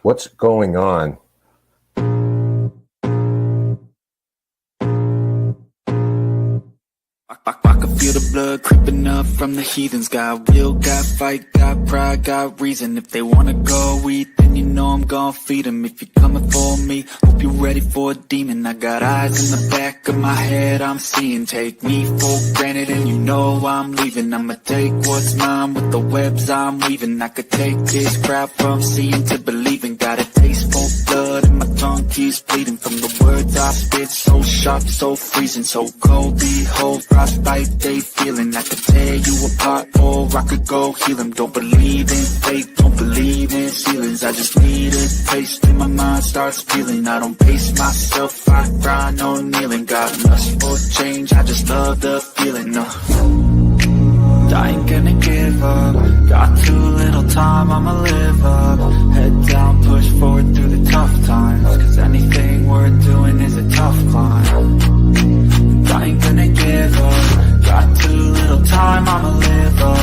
What's going on? I can feel the blood creeping up from the heathens. Got will, got fight, got pride, got reason. If they wanna go eat, then you know I'm gon' feed them. If you're coming for me, hope you're ready for a demon. I got eyes in the back of my head, I'm seeing. Take me for granted and you know I'm leaving. I'ma take what's mine with the webs I'm weaving. I could take this crowd from seeing to believing. Got a taste for blood and my tongue keeps bleeding. From the words I spit, so sharp, so freezing, so cold. Behold, frostbite they feeling. I could tear you apart or I could go heal them. Don't believe in fate, don't believe in ceilings. I just need a taste and my mind starts feeling. I don't pace myself, I grind on kneeling. Got lust for change, I just love the feeling. I ain't gonna give up. Got too little time, I'ma live up. Head down, push forward through the tough times. Cause anything worth doing is a tough climb. I ain't gonna give up. Got too little time, I'ma live up.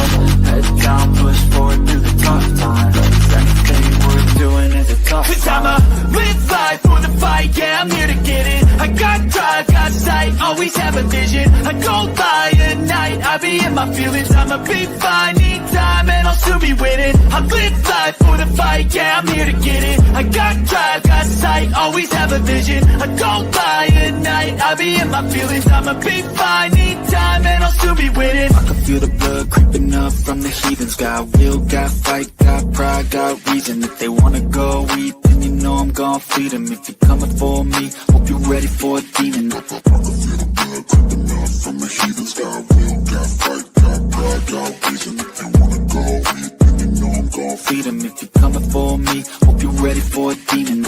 Head down, push forward through the tough times. Cause anything worth doing is a tough climb. Cause I'ma live life for the fight, yeah, I'm here to get it. I got drive, got sight, always have a vision. I go by at night, I be in my feelings. I'ma be fine, need time, and I'll soon be winning. I live life for the fight, yeah, I'm here to get it. I got drive, got sight, always have a vision. I go by at night, I be in my feelings. I'ma be fine, need time, and I'll soon be winning. I can feel the blood creeping up from the heathens. Got will, got fight, got pride, got reason. If they wanna go eat, then you know I'm gon' feed them. If you're coming for me, hope you're ready for a demon. I can feel the blood creeping up from the heathens. Got will, got fight, got pride, got reason. If they wanna go eat, then you know I'm gon' feed them. If you're coming for me, hope you're ready for a demon.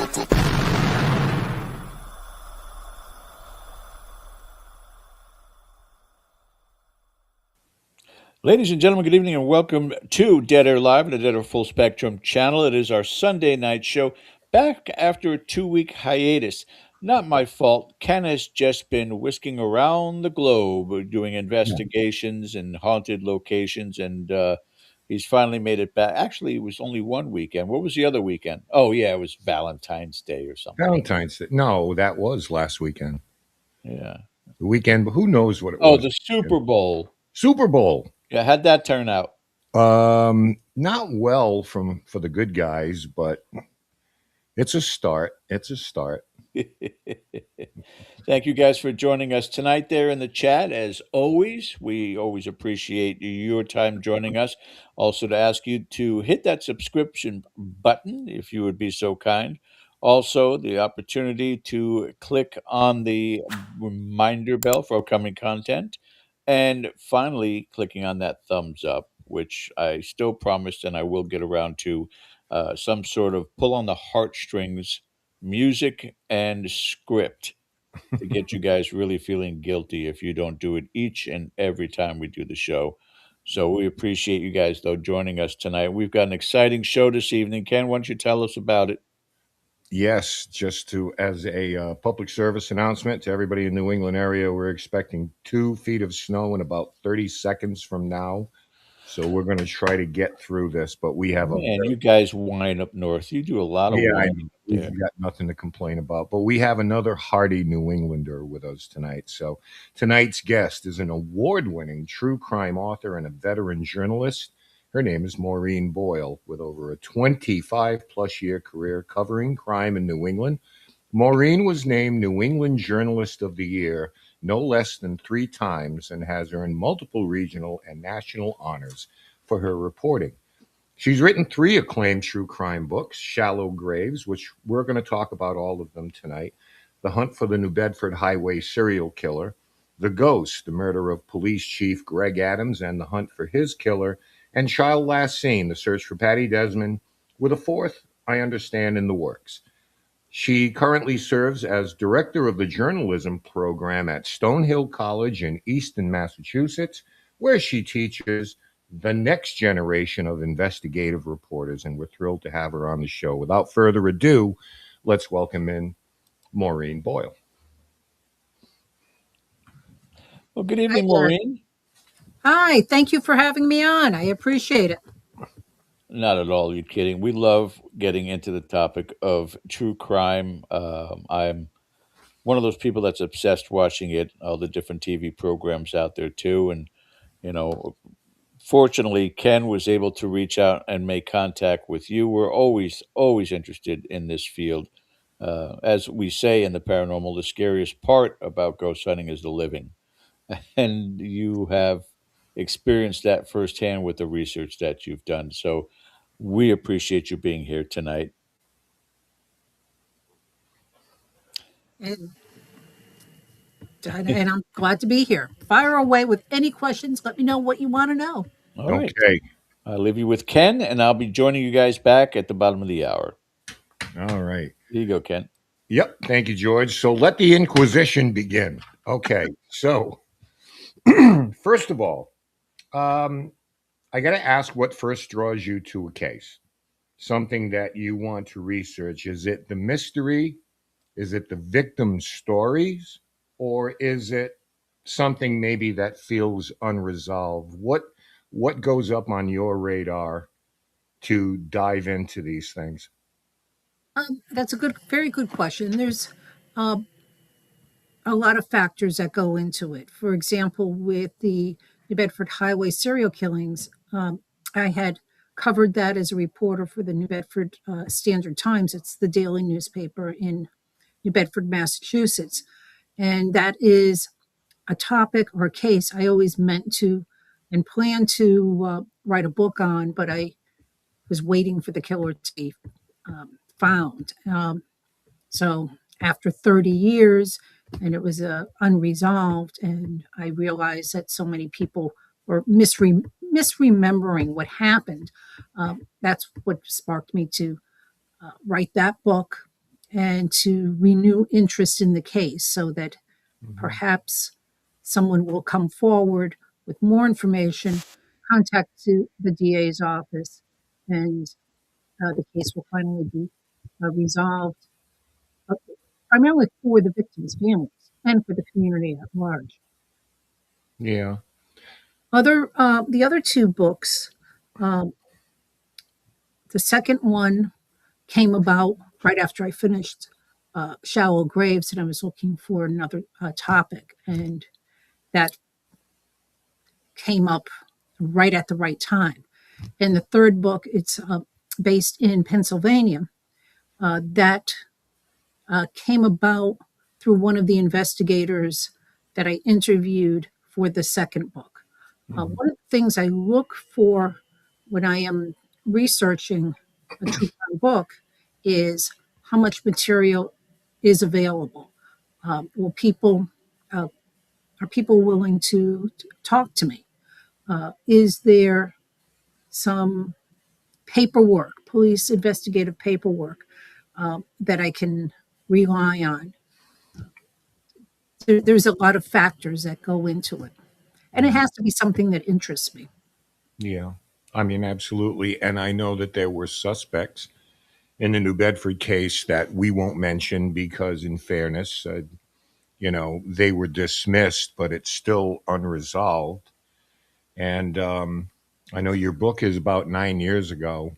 Ladies and gentlemen, good evening and welcome to Dead Air Live on the Dead Air Full Spectrum channel. It is our Sunday night show, back after a 2-week hiatus. Not my fault. Ken has just been whisking around the globe doing investigations in haunted locations, and he's finally made it back. Actually, it was only one weekend. What was the other weekend? Oh, yeah, it was Valentine's Day or something. Valentine's Day. No, that was last weekend. Yeah. The weekend, but who knows what it Oh, was. the Super Bowl. Super Bowl. Yeah, how'd that turn out? Not well for the good guys, but it's a start. It's a start. Thank you guys for joining us tonight there in the chat. As always, we always appreciate your time joining us. Also, to ask you to hit that subscription button if you would be so kind. Also, the opportunity to click on the reminder bell for upcoming content. And finally, clicking on that thumbs up, which I still promised and I will get around to some sort of pull on the heartstrings music and script to get you guys really feeling guilty if you don't do it each and every time we do the show. So we appreciate you guys, though, joining us tonight. We've got an exciting show this evening. Ken, why don't you tell us about it? Yes, just as a public service announcement to everybody in the New England area, we're expecting 2 feet of snow in about 30 seconds from now. So we're going to try to get through this, but we have you guys whine up north. You do a lot of whining up there. We've got nothing to complain about, but we have another hardy New Englander with us tonight. So tonight's guest is an award-winning true crime author and a veteran journalist. Her name is Maureen Boyle, with over a 25-plus year career covering crime in New England. Maureen was named New England Journalist of the Year no less than 3 times and has earned multiple regional and national honors for her reporting. She's written 3 acclaimed true crime books: Shallow Graves, which we're going to talk about all of them tonight, The Hunt for the New Bedford Highway Serial Killer, The Ghost, the murder of Police Chief Greg Adams and the hunt for his killer, and Child Last Seen, the search for Patty Desmond, with a 4th, I understand, in the works. She currently serves as director of the journalism program at Stonehill College in Easton, Massachusetts, where she teaches the next generation of investigative reporters, and we're thrilled to have her on the show. Without further ado, let's welcome in Maureen Boyle. Well, good evening, Maureen. Hi, thank you for having me on. I appreciate it. Not at all. You're kidding. We love getting into the topic of true crime. I'm one of those people that's obsessed watching it, all the different TV programs out there too. And, you know, fortunately, Ken was able to reach out and make contact with you. We're always interested in this field. As we say in the paranormal, the scariest part about ghost hunting is the living. And you have experienced that firsthand with the research that you've done. So we appreciate you being here tonight. And, and I'm glad to be here. Fire away with any questions. Let me know what you want to know. All right. Okay. I'll leave you with Ken, and I'll be joining you guys back at the bottom of the hour. All right. Here you go, Ken. Yep. Thank you, George. So let the Inquisition begin. Okay. So, first of all, I got to ask what first draws you to a case? Something that you want to research. Is it the mystery? Is it the victim's stories? Or is it something maybe that feels unresolved? What goes up on your radar to dive into these things? That's a very good question. There's uh, a lot of factors that go into it. For example, with the New Bedford Highway serial killings, I had covered that as a reporter for the New Bedford Standard-Times. It's the daily newspaper in New Bedford, Massachusetts. And that is a topic or a case I always meant to and planned to write a book on, but I was waiting for the killer to be found. So after 30 years, and it was unresolved, and I realized that so many people were misremembering what happened. That's what sparked me to write that book and to renew interest in the case so that Mhm. perhaps someone will come forward with more information, contact to the DA's office, and the case will finally be resolved, uh, primarily for the victims' families and for the community at large. Yeah. The other two books, um, the second one came about right after I finished Shallow Graves, and I was looking for another topic, and that came up right at the right time. And the third book, it's based in Pennsylvania. That came about through one of the investigators that I interviewed for the second book. Mhm. One of the things I look for when I am researching a true crime book is how much material is available. Will people uh, are people willing to talk to me? Is there some paperwork, police investigative paperwork that I can rely on? There's a lot of factors that go into it, and it Mhm. has to be something that interests me. Yeah. I mean, absolutely. And I know that there were suspects in the New Bedford case that we won't mention because, in fairness, they were dismissed, but it's still unresolved. And I know your book is about 9 years ago.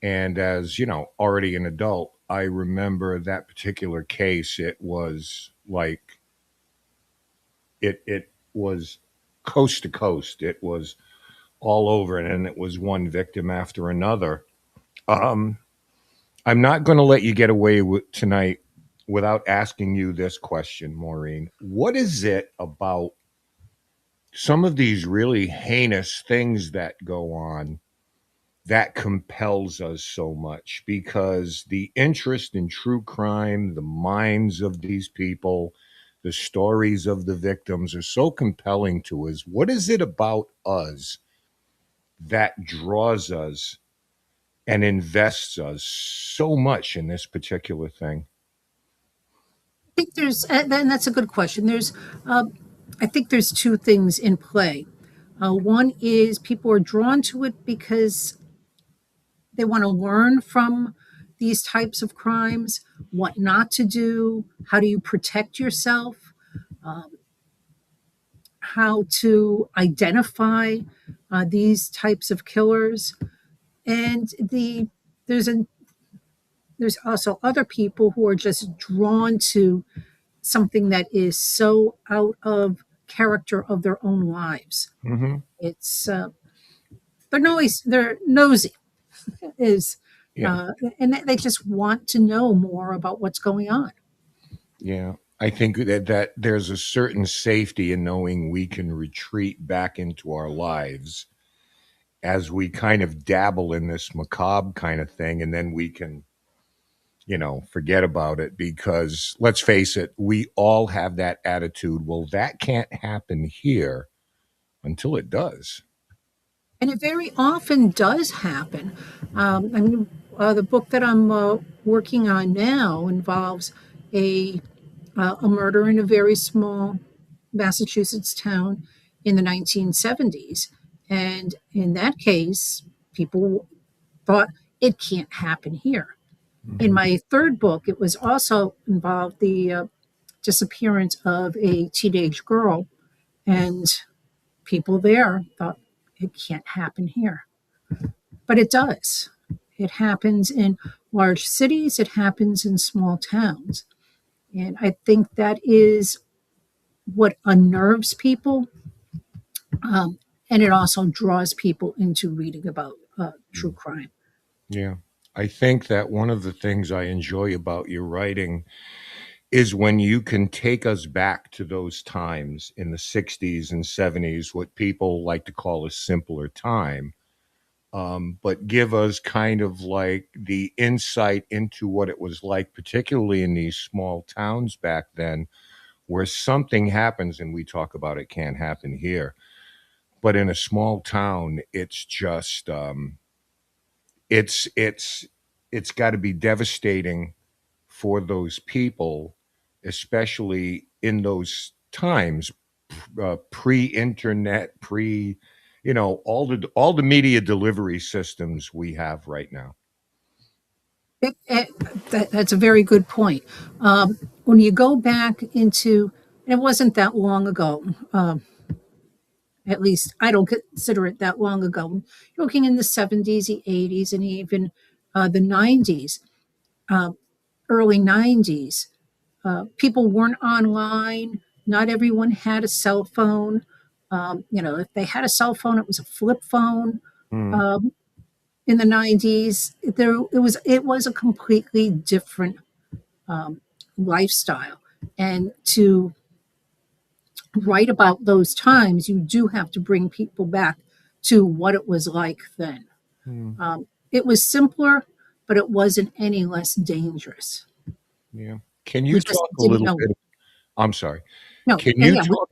And as, already an adult, I remember that particular case. It was like, it was coast to coast. It was all over, and it was one victim after another. Um, I'm not going to let you get away with tonight without asking you this question, Maureen. What is it about some of these really heinous things that go on that compels us so much? Because the interest in true crime, the minds of these people, the stories of the victims are so compelling to us. What is it about us that draws us and invests us so much in this particular thing? I think and that's a good question. Uh, I think there's two things in play. One is people are drawn to it because they want to learn from these types of crimes, what not to do, how do you protect yourself, um, how to identify these types of killers. and there's a there's also other people who are just drawn to something that is so out of character of their own lives. Hmm. It's they're nosy is Yeah. and they just want to know more about what's going on. Yeah. I think that there's a certain safety in knowing we can retreat back into our lives as we kind of dabble in this macabre kind of thing, and then we can, forget about it, because let's face it, we all have that attitude. Well, that can't happen here until it does. And it very often does happen. I mean, the book that I'm working on now involves a a murder in a very small Massachusetts town in the 1970s, and in that case, people thought it can't happen here. In Hmm. my third book, it was also involved the disappearance of a teenage girl, and people there thought it can't happen here. But it does. It happens in large cities, it happens in small towns. And I think that is what unnerves people. Um, and it also draws people into reading about true crime. Yeah. I think that one of the things I enjoy about your writing is when you can take us back to those times in the 60s and 70s, what people like to call a simpler time, but give us kind of like the insight into what it was like, particularly in these small towns back then, where something happens and we talk about it can't happen here. But in a small town, it's just, it's, it's, it's got to be devastating for those people, especially in those times, pre-internet, all the media delivery systems we have right now. That's a very good point. When you go back into, and it wasn't that long ago, at least I don't consider it that long ago. You're looking in the 70s, the 80s, and even the 90s, uh, early 90s. People weren't online. Not everyone had a cell phone. If they had a cell phone, it was a flip phone. Hmm. Um, in the 90s, it was a completely different um, lifestyle. And to write about those times, you do have to bring people back to what it was like then. Hmm. It was simpler, but it wasn't any less dangerous. Yeah. Can you We just talk a didn't little know it. bit? I'm sorry. No, Can yeah, you yeah. talk?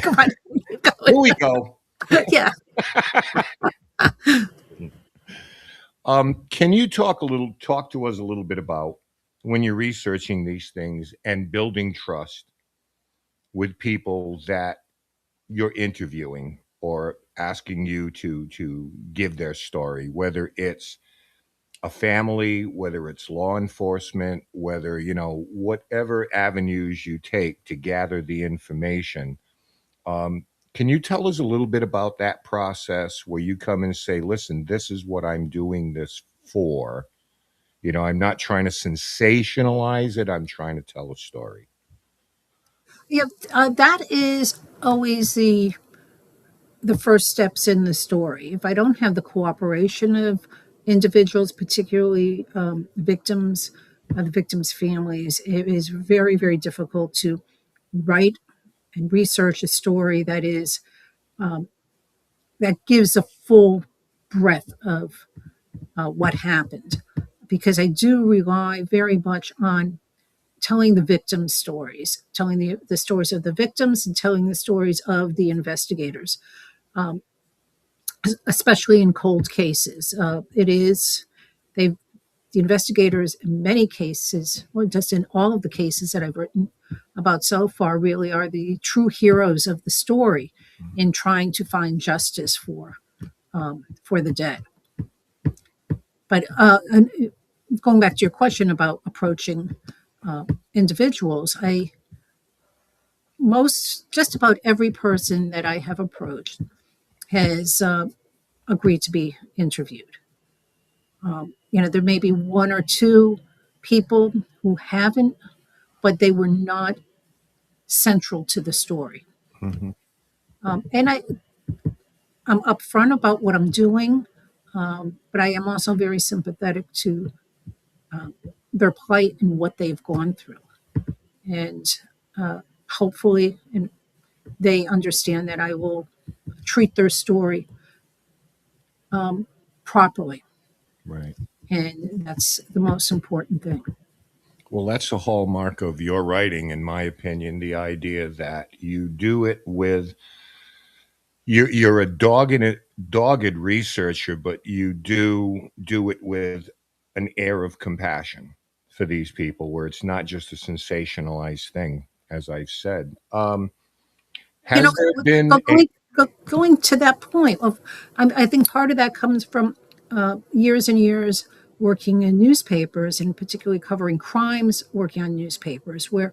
Come on, Here we go. yeah. Can you talk to us a little bit about when you're researching these things and building trust with people that you're interviewing or asking you to give their story, whether it's a family, whether it's law enforcement, whether whatever avenues you take to gather the information. um, can you tell us a little bit about that process where you come and say, listen, this is what I'm doing this for? I'm not trying to sensationalize it, I'm trying to tell a story. Yeah, that is always the first steps in the story. If I don't have the cooperation of individuals, particularly the victims' families, it is very, very difficult to write and research a story um, that gives a full breadth of what happened. Because I do rely very much on telling the victims' stories, telling the stories of the victims and telling the stories of the investigators, um, especially in cold cases. It is, they the investigators in many cases, well, just in all of the cases that I've written about so far, really are the true heroes of the story in trying to find justice for the dead. But going back to your question about approaching uh, individuals, I most just about every person that I have approached has agreed to be interviewed. There may be one or two people who haven't, but they were not central to the story. Hmm. And I'm upfront about what I'm doing, but I am also very sympathetic to their plight and what they've gone through. And hopefully, and they understand that I will treat their story properly. Right. And that's the most important thing. Well, that's a hallmark of your writing, in my opinion, the idea that you do it with you're a dogged researcher, but you do it with an air of compassion for these people, where it's not just a sensationalized thing, as I've said. You know, Has there been a going to that point of, I think part of that comes from years and years working in newspapers, and particularly covering crimes, working on newspapers, where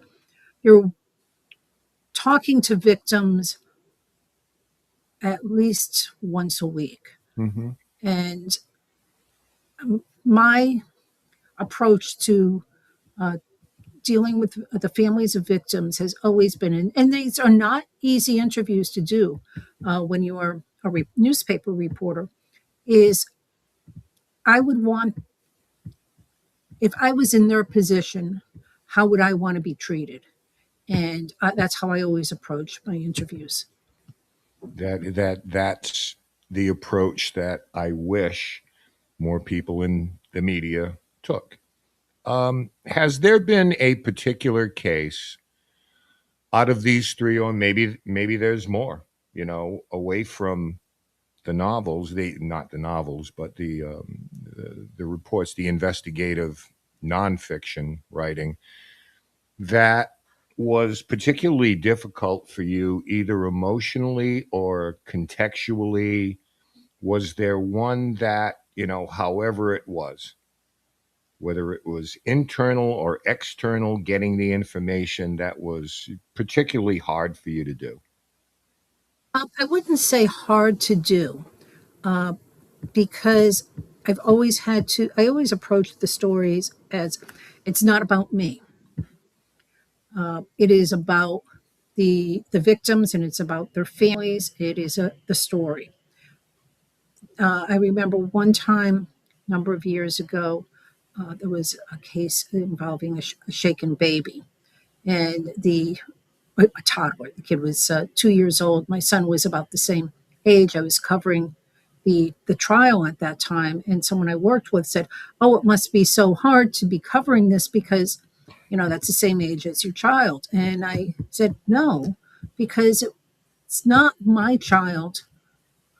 you're talking to victims at least once a week. Mhm. And my approach to dealing with the families of victims has always been, and these are not easy interviews to do when you are a newspaper reporter, is I would want, if I was in their position, how would I want to be treated? And that's how I always approach my interviews. That's the approach that I wish more people in the media took. Has there been a particular case out of these three, or maybe there's more, away from the novels, the not the novels, but the reports, the investigative nonfiction writing, that was particularly difficult for you, either emotionally or contextually? Was there one that, however it was, whether it was internal or external, getting the information, that was particularly hard for you to do? I wouldn't say hard to do, because I always approach the stories as, it's not about me. It is about the victims, and it's about their families. It is the story. I remember one time, a number of years ago, there was a case involving a shaken baby, and a toddler. The kid was 2 years old. My son was about the same age. I was covering the trial at that time, and someone I worked with said, "Oh, it must be so hard to be covering this because, that's the same age as your child." And I said, "No, because it's not my child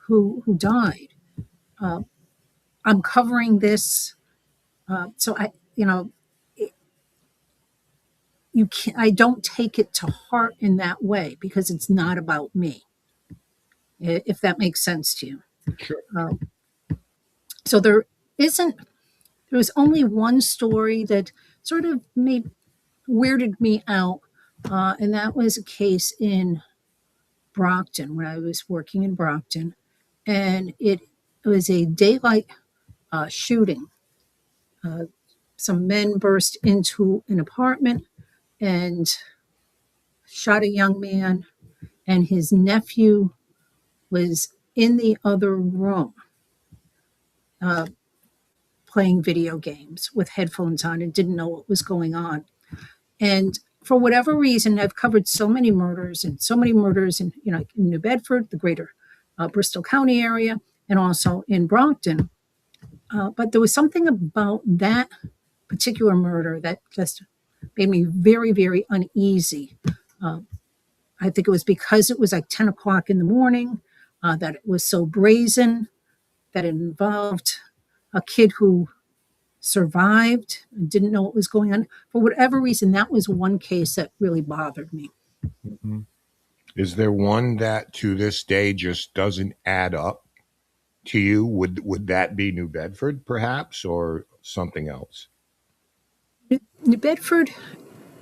who died. Uh, I'm covering this, so you can't. I don't take it to heart in that way because it's not about me. If that makes sense to you." Sure. So isn't. There was only one story that sort of weirded me out, and that was a case in Brockton when I was working in Brockton, and it was a daylight shooting. Some men burst into an apartment and shot a young man, and his nephew was in the other room playing video games with headphones on and didn't know what was going on. And for whatever reason, I've covered so many murders in, in New Bedford, the greater Bristol County area, and also in Brockton. But there was something about that particular murder that just made me very, very uneasy. I think it was because it was like 10 o'clock in the morning, that it was so brazen, that it involved a kid who survived and didn't know what was going on. For whatever reason, that was one case that really bothered me. Mhm. Is there one that to this day just doesn't add up to you? Would that be New Bedford, perhaps, or something else? New Bedford,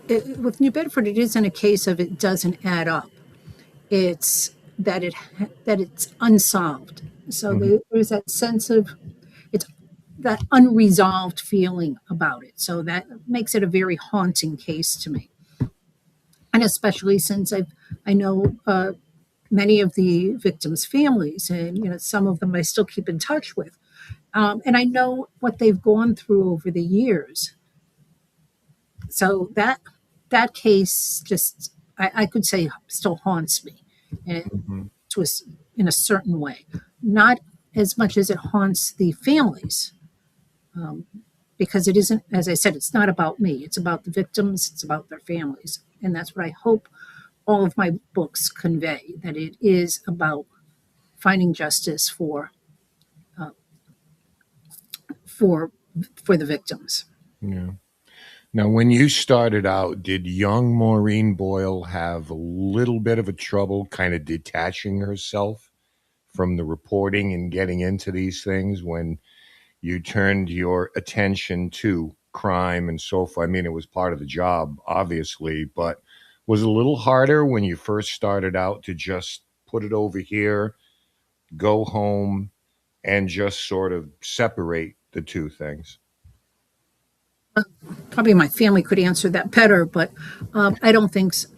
with New Bedford, it isn't a case of it doesn't add up. It's that it's unsolved. So Mhm. there's that sense of it's that unresolved feeling about it. So that makes it a very haunting case to me. And especially since I know many of the victims' families, and some of them I still keep in touch with, and I know what they've gone through over the years. So that case just I could say still haunts me, and Hmm. to a, in a certain way, not as much as it haunts the families, um, because it isn't, as I said, it's not about me. It's about the victims. It's about their families, and that's what I hope all of my books convey. That it is about finding justice uh, for for the victims. Yeah. Now, when you started out, did young Maureen Boyle have a little bit of a trouble kind of detaching herself from the reporting and getting into these things when you turned your attention to crime and so forth? I mean, it was part of the job, obviously, but was it a little harder when you first started out to just put it over here, go home, and just sort of separate the two things? Probably my family could answer that better, but I don't think so.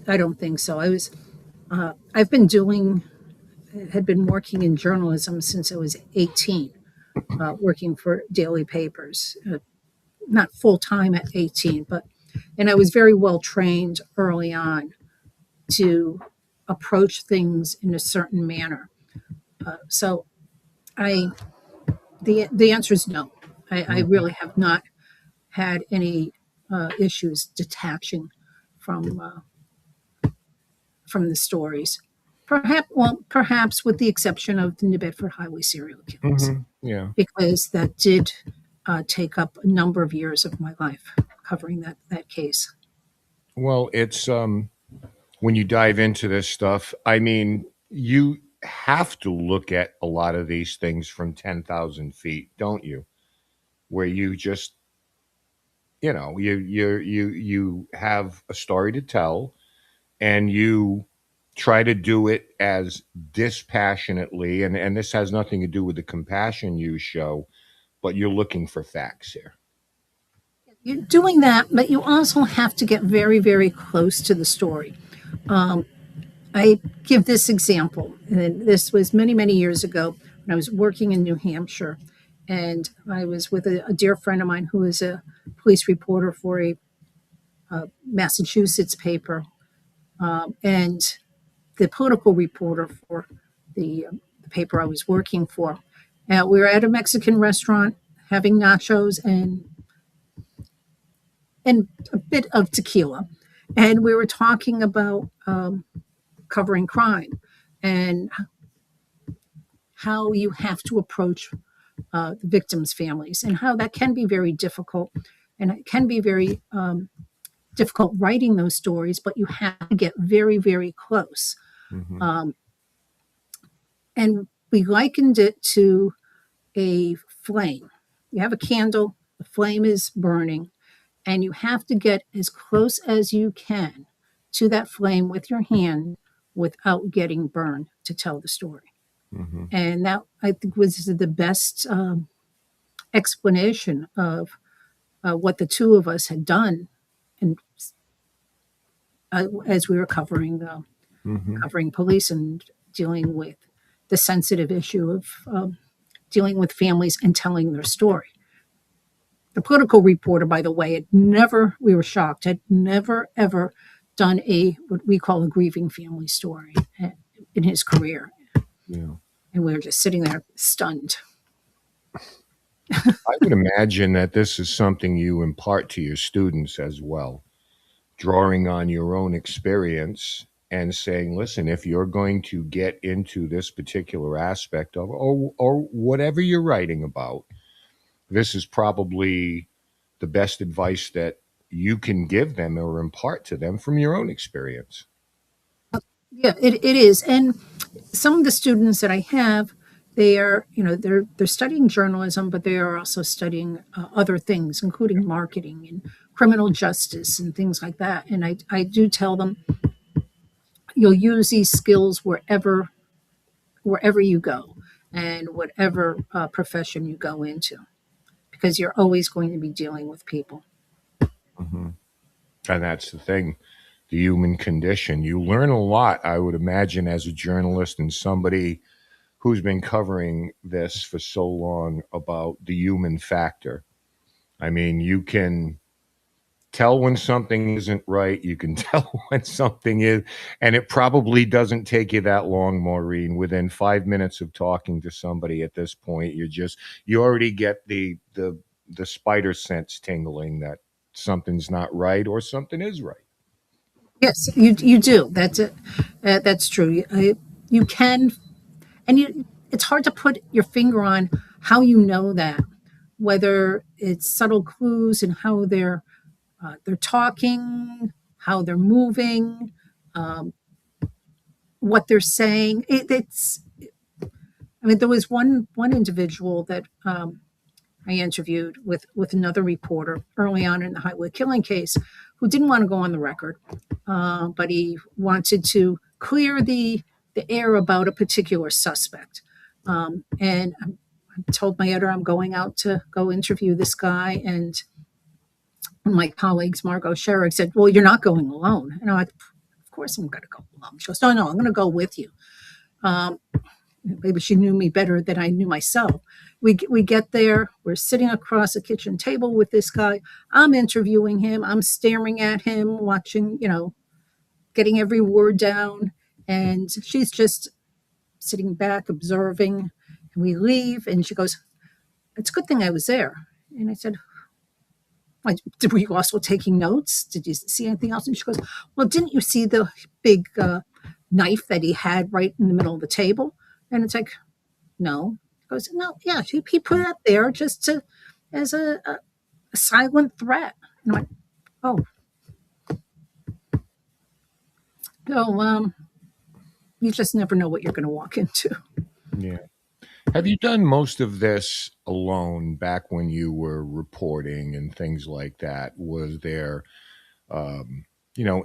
I don't think so. I've been doing had been working in journalism since I was 18, working for daily papers, not full time at 18, but and I was very well trained early on to approach things in a certain manner. So I the answer is no. I Mhm. really have not had any issues detaching from from the stories. Perhaps with the exception of the New Bedford Highway serial killings, Yeah. because that did take up a number of years of my life covering that case. Well, it's when you dive into this stuff, I mean, you have to look at a lot of these things from 10,000 feet, don't you? Where you just, you have a story to tell, and you try to do it as dispassionately, and this has nothing to do with the compassion you show, but you're looking for facts here. You're doing that, but you also have to get very, very close to the story. Um, I give this example, and this was many, many years ago when I was working in New Hampshire, and I was with a dear friend of mine who is a police reporter for a Massachusetts paper, and the political reporter for the paper I was working for. We were at a Mexican restaurant having nachos and a bit of tequila, and we were talking about covering crime and how you have to approach the victims' families and how that can be very difficult, and it can be very difficult writing those stories, but you have to get very, very close. Hmm. Um, and we likened it to a flame. You have a candle, the flame is burning, and you have to get as close as you can to that flame with your hand without getting burned to tell the story. Hmm. And that, I think, was the best explanation of what the two of us had done, and as we were Hmm. covering police and dealing with the sensitive issue of dealing with families and telling their story. The political reporter, by the way, had never, we were shocked, had never ever done a what we call a grieving family story in his career. Yeah. And we were just sitting there stunned. I would imagine that this is something you impart to your students as well, drawing on your own experience and saying, listen, if you're going to get into this particular aspect of, or whatever you're writing about, this is probably the best advice that you can give them or impart to them from your own experience. Yeah, it is. And some of the students that I have, they are, they're studying journalism, but they are also studying other things, including marketing and criminal justice and things like that. And I do tell them you'll use these skills wherever you go and whatever profession you go into. because you're always going to be dealing with people. Hmm. And that's the thing, the human condition. You learn a lot, I would imagine, as a journalist and somebody who's been covering this for so long about the human factor. I mean, you can tell when something isn't right. You can tell when something is, and it probably doesn't take you that long, Maureen. Within 5 minutes of talking to somebody at this point, you already get the spider sense tingling that something's not right or something is right. Yes, you do. That's it. That's true. You can, and it's hard to put your finger on how you know that, whether it's subtle clues and how they're talking, how they're moving, um, what they're saying. It's. I mean, there was one individual that I interviewed with another reporter early on in the highway killing case, who didn't want to go on the record, but he wanted to clear the air about a particular suspect. And I told my editor I'm going out to go interview this guy, and one of my colleagues, Margot Sherrick, said, "Well, you're not going alone." And I went, "Of course I'm going to go alone." She goes, "No, I'm going to go with you." Um, Maybe she knew me better than I knew myself. We get there. We're sitting across a kitchen table with this guy. I'm interviewing him. I'm staring at him, watching, getting every word down. And she's just sitting back, observing. And we leave, and she goes, "It's a good thing I was there." And I said, "Why, were you also taking notes? Did you see anything else?" And she goes, "Well, didn't you see the big knife that he had right in the middle of the table?" And it's like, "No." He goes, "No, yeah, he put it there just to as a silent threat." And I'm like, "Oh, no, you just never know what you're going to walk into." Yeah. Have you done most of this alone back when you were reporting and things like that? Was there um,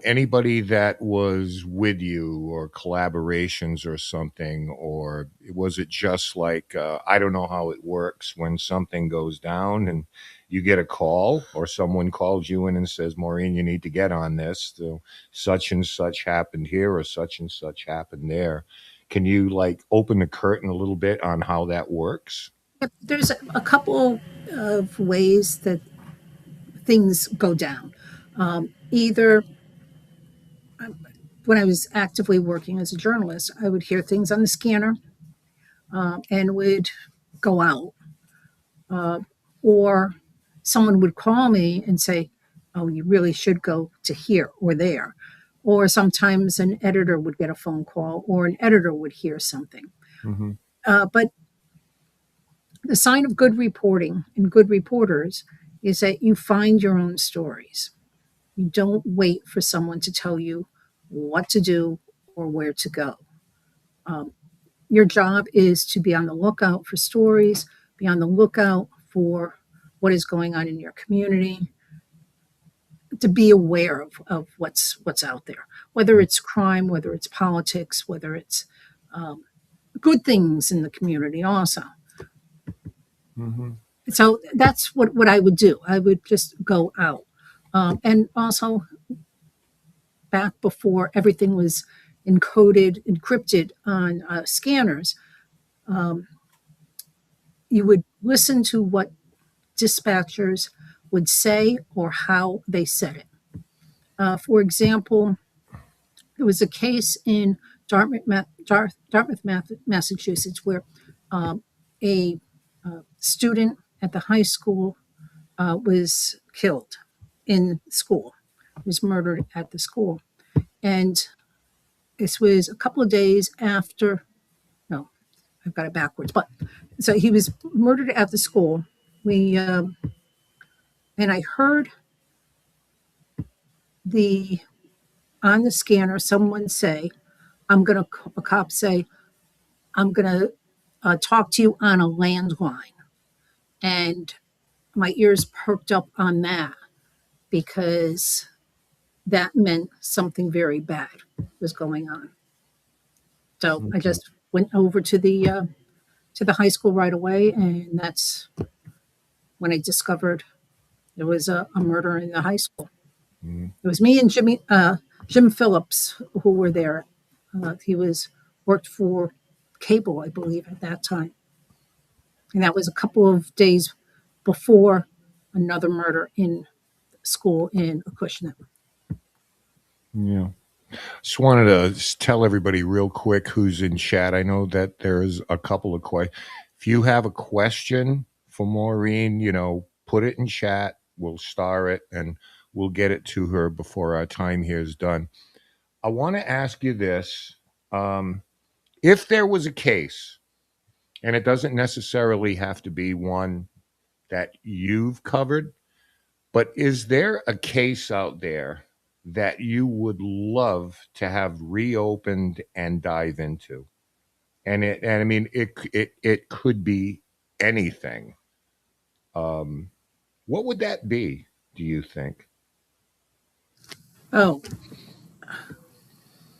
anybody that was with you or collaborations or something, or was it just like, I don't know how it works when something goes down and you get a call or someone calls you in and says, "Maureen, you need to get on this. So such and such happened here or such and such happened there." Can you like open the curtain a little bit on how that works? Yep, there's a couple of ways that things go down. Either when I was actively working as a journalist, I would hear things on the scanner and would go out. Or someone would call me and say, "Oh, you really should go to here or there." Or sometimes an editor would get a phone call, or an editor would hear something. Hmm. But the sign of good reporting and good reporters is that you find your own stories. You don't wait for someone to tell you what to do or where to go. Um, your job is to be on the lookout for stories, be on the lookout for what is going on in your community, to be aware of what's out there, whether it's crime, whether it's politics, whether it's um, good things in the community also. Hmm. So that's what I would do. I would just go out. And also, back before everything was encrypted on scanners, um, you would listen to what dispatchers would say or how they said it. For example, there was a case in Dartmouth, Massachusetts, where a student at the high school was killed in school, was murdered at the school. And this was a couple of days after, no, I've got it backwards, but so he was murdered at the school. And I heard the on the scanner someone say, a cop say, "I'm going to talk to you on a landline." And my ears perked up on that because that meant something very bad was going on. So I Okay. just went over to the high school right away, and that's when I discovered there was a murder in the high school. Mm. It was me and Jim Phillips who were there. He worked for cable, I believe, at that time, and that was a couple of days before another murder in school in Acushnet. Yeah. Just wanted to tell everybody real quick who's in chat. I know that there's a couple of questions. If you have a question for Maureen, put it in chat. We'll star it and we'll get it to her before our time here is done. I want to ask you this. If there was a case, and it doesn't necessarily have to be one that you've covered, but is there a case out there that you would love to have reopened and dive into? And I mean, it could be anything. What would that be, do you think? Oh,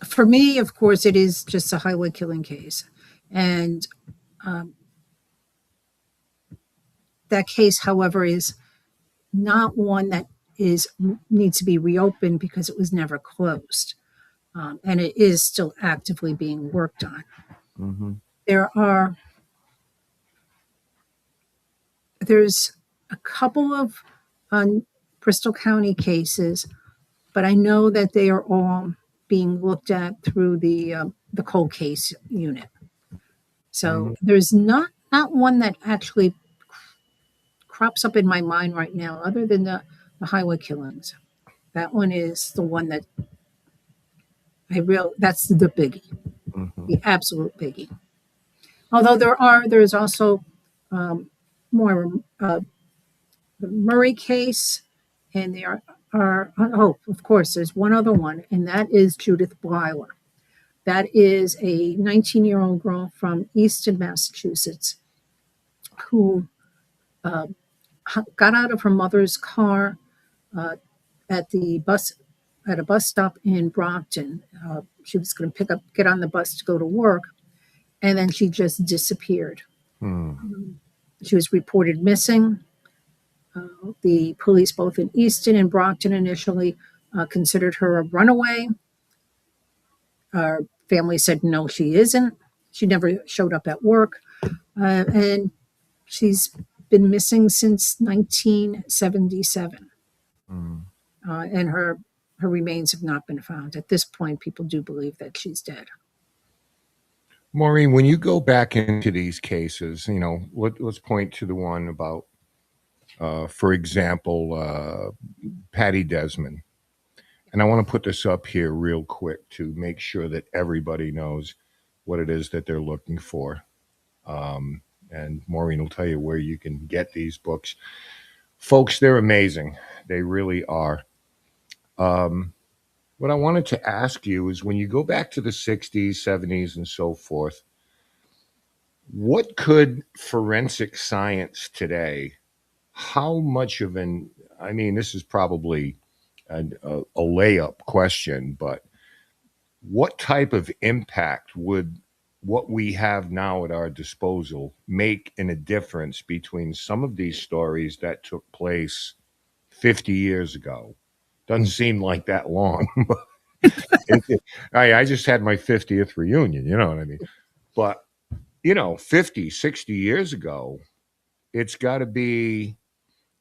for me, of course, it is just a highway killing case. And that case, however, is not one that needs to be reopened because it was never closed. And it is still actively being worked on. Mm-hmm. There's a couple of Bristol County cases, but I know that they are all being looked at through the cold case unit. So there's not one that actually crops up in my mind right now, other than the highway killings. That one is the one that that's the biggie, the absolute biggie. Although there's also more the Murray case, and there are of course there's one other one, and that is Judith Blyler. That is a 19-year-old girl from Easton, Massachusetts, who got out of her mother's car at a bus stop in Brockton. She was going to get on the bus to go to work, and then she just disappeared. She was reported missing. The police, both in Easton and Brockton, initially considered her a runaway. Our family said, no, she isn't. She never showed up at work. And she's been missing since 1977. And her remains have not been found. At this point, people do believe that she's dead. Maureen, when you go back into these cases, let's point to the one about, for example, Patty Desmond. And I want to put this up here real quick to make sure that everybody knows what it is that they're looking for. And Maureen will tell you where you can get these books. Folks, they're amazing. They really are. What I wanted to ask you is, when you go back to the 60s, 70s, and so forth, what could forensic science today, how much of this is probably a layup question, but what type of impact would what we have now at our disposal make in a difference between some of these stories that took place 50 years ago? Doesn't seem like that long. I just had my 50th reunion, you know what I mean? But, 50, 60 years ago, it's got to be.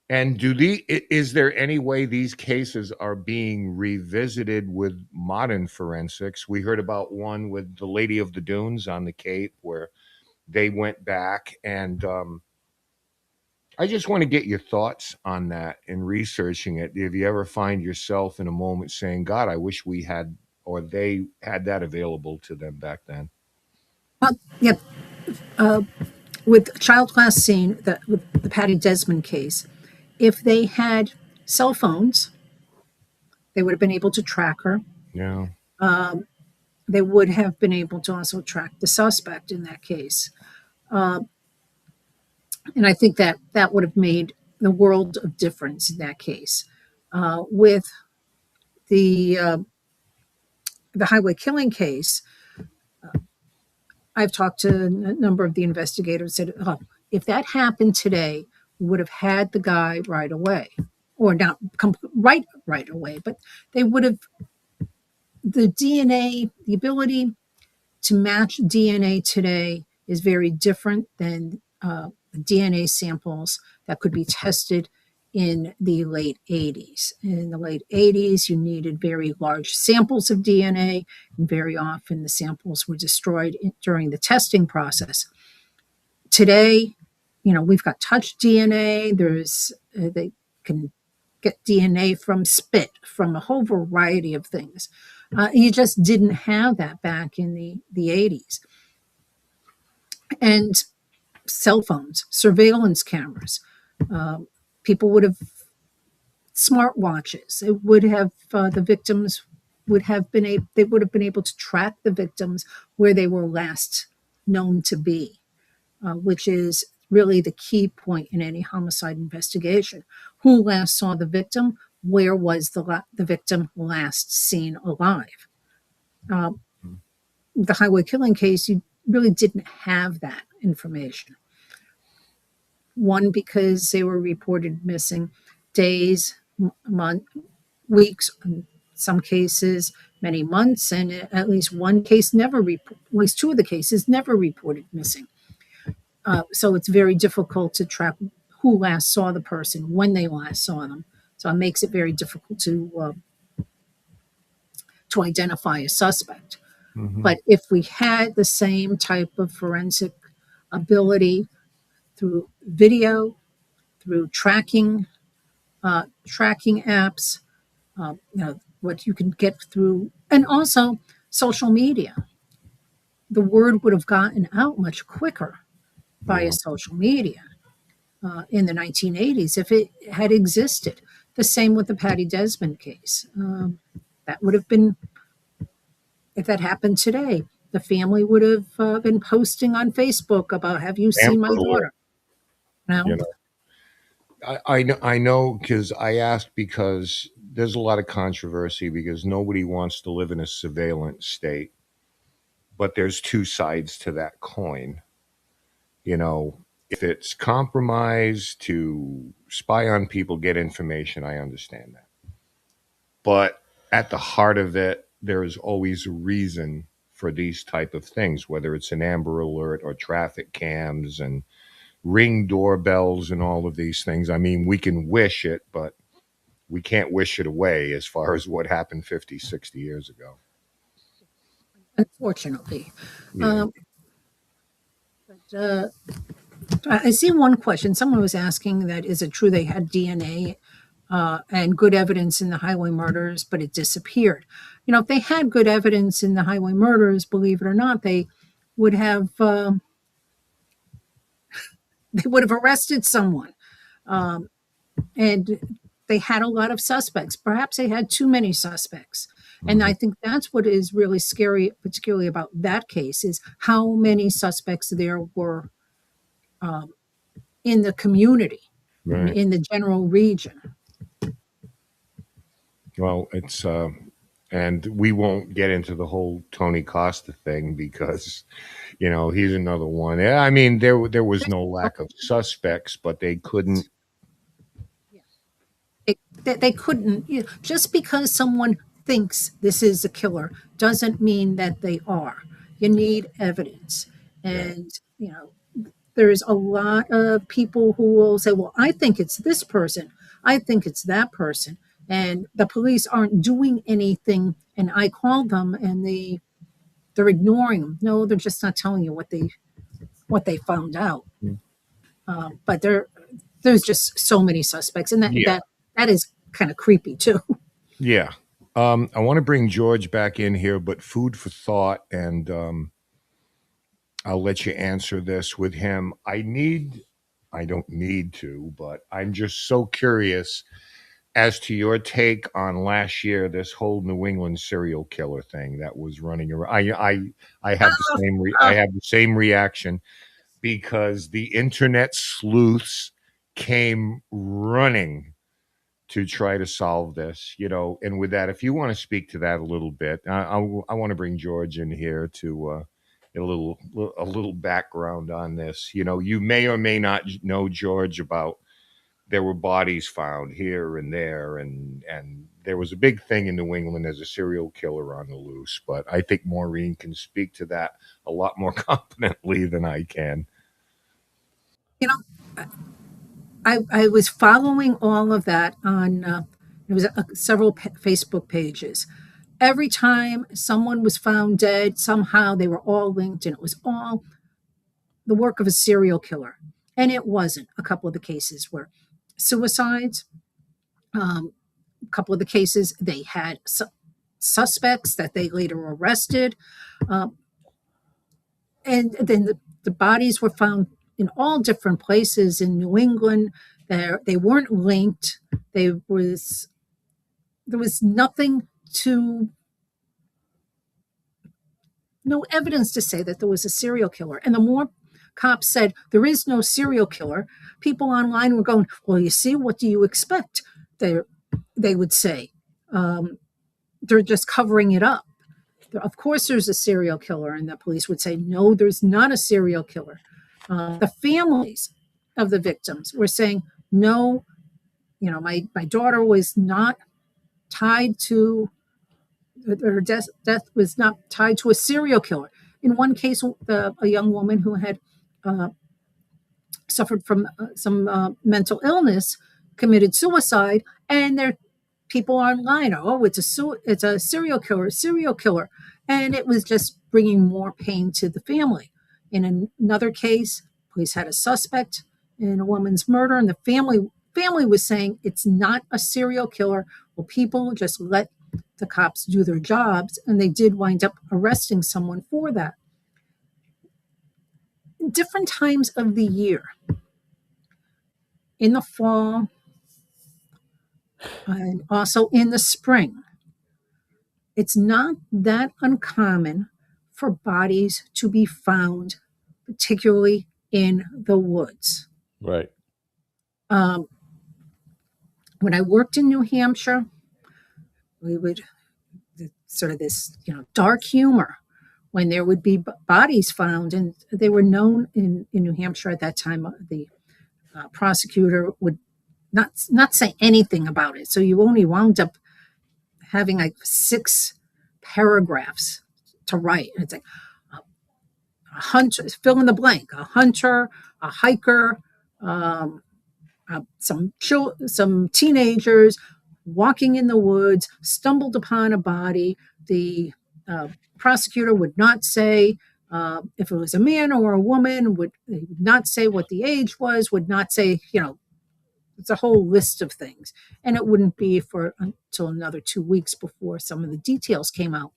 And is there any way these cases are being revisited with modern forensics? We heard about one with the Lady of the Dunes on the Cape, where they went back, and I just want to get your thoughts on that in researching it. If you ever find yourself in a moment saying, God, I wish we had, or they had that available to them back then. Yep. With child class scene, with the Patty Desmond case, if they had cell phones, they would have been able to track her. Yeah. They would have been able to also track the suspect in that case. And I think that would have made the world of difference in that case. With the highway killing case, I've talked to a number of the investigators, said, if that happened today, would have had the guy right away, or not right away, but they would have the DNA, the ability to match DNA today is very different than DNA samples that could be tested in the late 80s. In the late 80s, you needed very large samples of DNA, and very often the samples were destroyed during the testing process. Today, we've got touch DNA. They can get DNA from spit, from a whole variety of things. You just didn't have that back in the 80s. And cell phones, surveillance cameras. People would have smartwatches. It would have the victims would have been they would have been able to track the victims where they were last known to be, which is really the key point in any homicide investigation. Who last saw the victim? Where was the victim last seen alive? The highway killing case, you really didn't have that information. One, because they were reported missing days, weeks, in some cases, many months, and at least one case at least two of the cases never reported missing. So it's very difficult to track who last saw the person, when they last saw them. So it makes it very difficult to identify a suspect. Mm-hmm. But if we had the same type of forensic ability through video, through tracking apps, what you can get through, and also social media, the word would have gotten out much quicker via social media in the 1980s if it had existed. The same with the Patty Desmond case. That would have been, if that happened today, the family would have been posting on Facebook about, have you seen my Amber alert, daughter? Now, you know. I know because I asked because there's a lot of controversy because nobody wants to live in a surveillance state, but there's two sides to that coin. If it's compromised to spy on people, get information, I understand that. But at the heart of it, there is always a reason for these type of things, whether it's an Amber Alert or traffic cams and ring doorbells and all of these things. I mean, we can wish it, but we can't wish it away as far as what happened 50, 60 years ago. unfortunately. Yeah. But I see one question. Someone was asking that, is it true they had DNA and good evidence in the highway murders, but it disappeared? If they had good evidence in the highway murders, believe it or not, they would have arrested someone, and they had a lot of suspects. Perhaps they had too many suspects. And I think that's what is really scary, particularly about that case, is how many suspects there were in the community, Right. in the general region. Well, it's and we won't get into the whole Tony Costa thing because he's another one. Yeah, I mean there was no lack of suspects, but they couldn't. They couldn't, just because someone thinks this is a killer doesn't mean that they are. You need evidence. Yeah. And, there's a lot of people who will say, well, I think it's this person. I think it's that person. And the police aren't doing anything. And I call them and they're ignoring them. No, they're just not telling you what they found out. But there's just so many suspects. And Yeah. that is kind of creepy too. Yeah. I want to bring George back in here, but food for thought, and I'll let you answer this with him. I don't need to, but I'm just so curious as to your take on last year, this whole New England serial killer thing that was running around. I have the same I have the same reaction because the internet sleuths came running to try to solve this, and with that, if you want to speak to that a little bit, I want to bring George in here to get a little background on this. You may or may not know, George, about there were bodies found here and there, and there was a big thing in New England as a serial killer on the loose. But I think Maureen can speak to that a lot more confidently than I can. You know, I was following all of that on it was several Facebook pages. Every time someone was found dead, somehow they were all linked, and it was all the work of a serial killer. And it wasn't. A couple of the cases were suicides. A couple of the cases they had suspects that they later arrested. Um, and then the bodies were found in all different places in New England. They weren't linked. There was nothing to no evidence to say that there was a serial killer. And the more cops said there is no serial killer, people online were going, "Well, you see, what do you expect?" They would say, "They're just covering it up. Of course, there's a serial killer," and the police would say, "No, there's not a serial killer." The families of the victims were saying, "No, my daughter was not tied to her death was not tied to a serial killer." In one case, a young woman who had uh, suffered from some mental illness committed suicide, and there people online, "Oh, it's a serial killer," and it was just bringing more pain to the family. In another case, police had a suspect in a woman's murder, and the family was saying it's not a serial killer. Well, people just let the cops do their jobs, and they did wind up arresting someone for that. Different times of the year, in the fall and also in the spring, it's not that uncommon for bodies to be found, particularly in the woods. Right. Um, when I worked in New Hampshire, we would sort of this, dark humor when there would be bodies found, and they were known in New Hampshire at that time. The prosecutor would not say anything about it, so you only wound up having like 6 paragraphs to write. And it's like a hunter, fill in the blank, a hunter, a hiker, um, some teenagers walking in the woods stumbled upon a body. The prosecutor would not say if it was a man or a woman, would not say what the age was, would not say, it's a whole list of things. And it wouldn't be for until another 2 weeks before some of the details came out.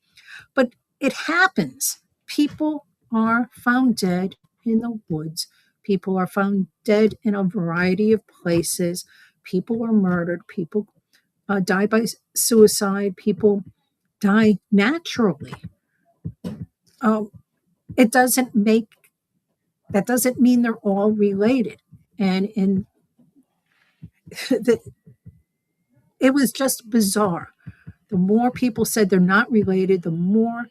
But it happens. People are found dead in the woods. People are found dead in a variety of places. People are murdered. People die by suicide. People die naturally. Um, it doesn't make that doesn't mean they're all related. And the, it was just bizarre. The more people said they're not related, the more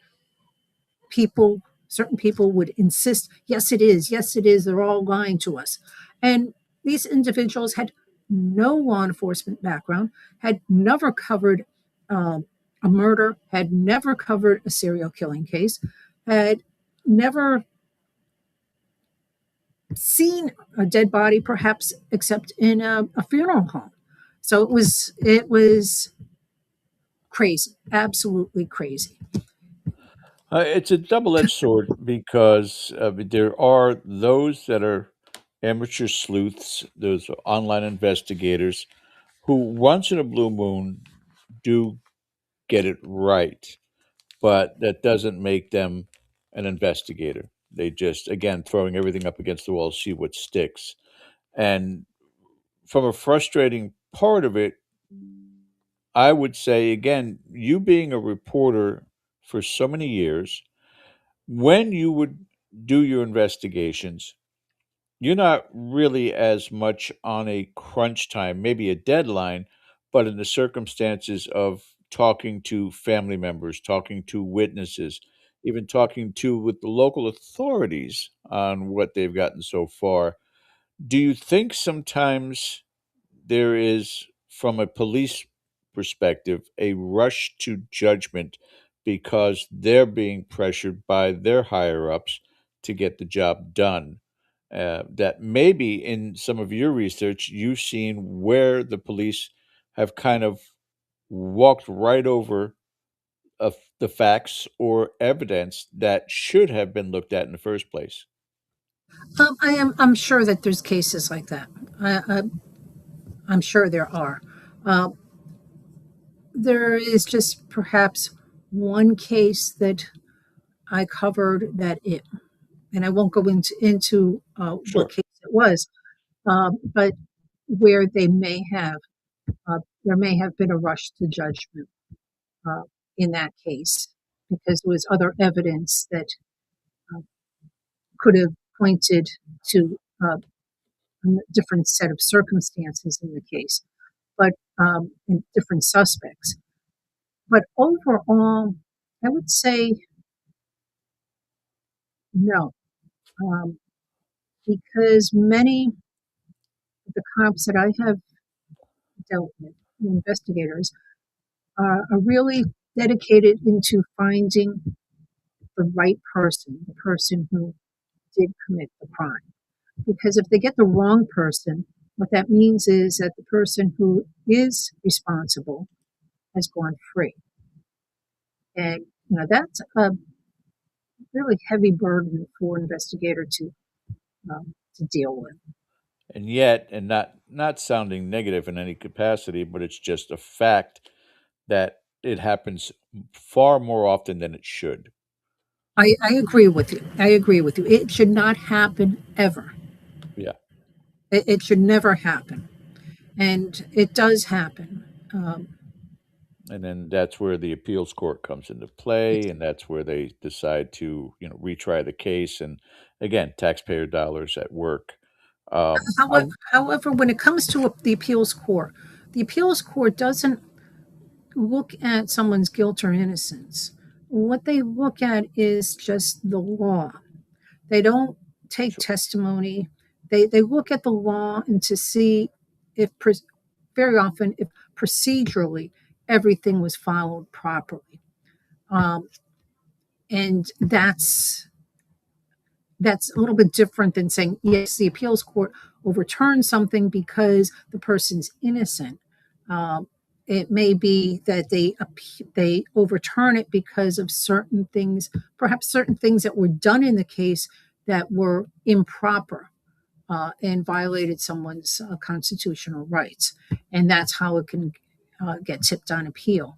certain people would insist, "Yes, it is. Yes, it is. They're all lying to us." And these individuals had no law enforcement background, had never covered a murder, had never covered a serial killing case, had never seen a dead body, perhaps except in a funeral home. So it was crazy, absolutely crazy. It's a double-edged sword because there are those that are amateur sleuths, those are online investigators who once in a blue moon do get it right, but that doesn't make them an investigator. They just, again, throwing everything up against the wall, see what sticks. And from a frustrating part of it, I would say, again, you being a reporter for so many years, when you would do your investigations, you're not really as much on a crunch time, maybe a deadline, but in the circumstances of talking to family members, talking to witnesses, even talking to with the local authorities on what they've gotten so far. Do you think sometimes there is, from a police perspective, a rush to judgment because they're being pressured by their higher ups to get the job done. That maybe in some of your research, you've seen where the police have kind of walked right over the facts or evidence that should have been looked at in the first place. I'm sure that there's cases like that. I'm sure there are. Uh, there is just perhaps one case that I covered and I won't go into what Sure. case it was, but where there may have been a rush to judgment uh, in that case because there was other evidence that uh, could have pointed to a different set of circumstances in the case, but in different suspects. But overall, I would say no, um, because many of the cops that I have dealt with, investigators, are really dedicated into finding the right person, the person who did commit the crime. Because if they get the wrong person, what that means is that the person who is responsible has gone free. And that's a really heavy burden for an investigator to deal with. And yet, and not sounding negative in any capacity, but it's just a fact that it happens far more often than it should. I agree with you. I agree with you. It should not happen ever. Yeah. It should never happen. And it does happen. And then that's where the appeals court comes into play, It's, and that's where they decide to, retry the case. And again, taxpayer dollars at work. I, however, when it comes to the appeals court doesn't look at someone's guilt or innocence. What they look at is just the law. They don't take sure. testimony. They look at the law and to see if very often if procedurally everything was followed properly. Um, and that's a little bit different than saying yes, the appeals court overturned something because the person's innocent. Um, it may be that they overturn it because of certain things, perhaps certain things that were done in the case that were improper and violated someone's constitutional rights, and that's how it can get tipped on appeal.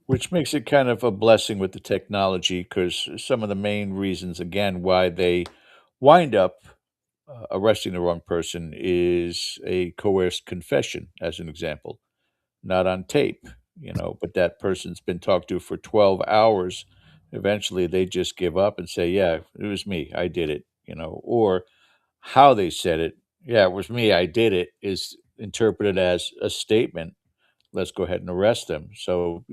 Which makes it kind of a blessing with the technology, because some of the main reasons, again, why they wind up arresting the wrong person is a coerced confession, as an example, not on tape, but that person's been talked to for 12 hours. Eventually, they just give up and say, yeah, it was me. I did it, or how they said it. Yeah, it was me. I did it is interpreted as a statement. Let's go ahead and arrest them. So,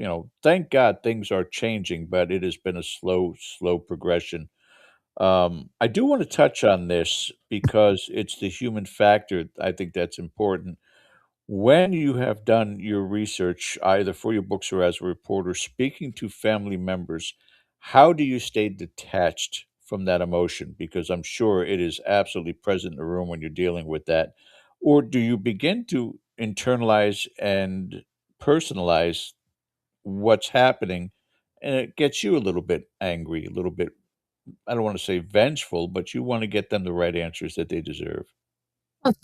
thank God things are changing, but it has been a slow, slow progression. I do want to touch on this because it's the human factor. I think that's important. When you have done your research, either for your books or as a reporter, speaking to family members, how do you stay detached from that emotion? Because I'm sure it is absolutely present in the room when you're dealing with that. Or do you begin to internalize and personalize what's happening? And it gets you a little bit angry, a little bit, I don't want to say vengeful, but you want to get them the right answers that they deserve.